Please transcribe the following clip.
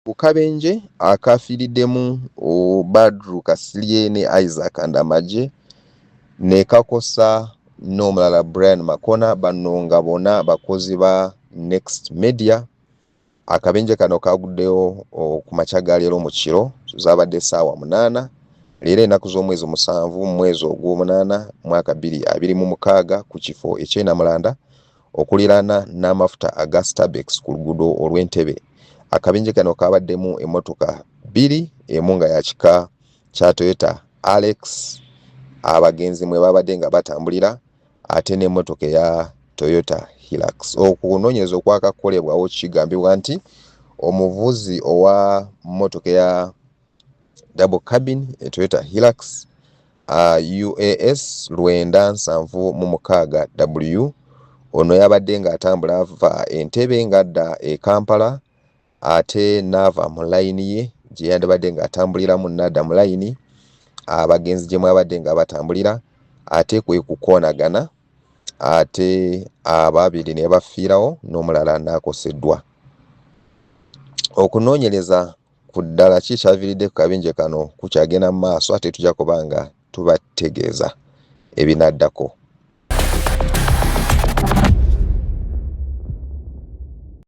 kukabenje akafiiriddemu Badru Kasirye ne Isaac Ndamagye ne kakosa n'omulala Brian Makona, bano nga bonna bakozi ba Next Media. Akabenje kano kaguddeyo ku makya ga leero mu kiro zabadde essaawa 8 leero ennaku z'omwezi 7 mu mwezi ogw'omunaana mwaka 2026 ku kifo eky'Enamulanda okuliraana n'amafuta aga Starbex ku luguudo olw'Entebbe. Akabenje kano kabaddemu emmotoka 2, emu nga ya kika kya Toyota Alex abagenzi mwe babadde nga batambulira, ate n'emmotoka eya Toyota Hilux. Okunoonyereza okwakakolebwawo kigambibwa nti omuvuzi owa mmotoka ya double cabin Toyota Hilux UAS 976W ono yabadde ng'atambula ava Entebbe ng'adda e Kampala, ate n'ava mu layini ye gye yandibadde ng'atambuliramu n'adda mu layini abagenzi gye mwabadde nga batambulira, ate kwe kukoonagana, ate ababiri ne bafiirawo n'omulala n'akoseddwa. Okunoonyereza ku ddala kikyaviiridde ku kabenje kano kukyagenda mu maaso, ate tujja kubanga tubategeeza ebinaddako.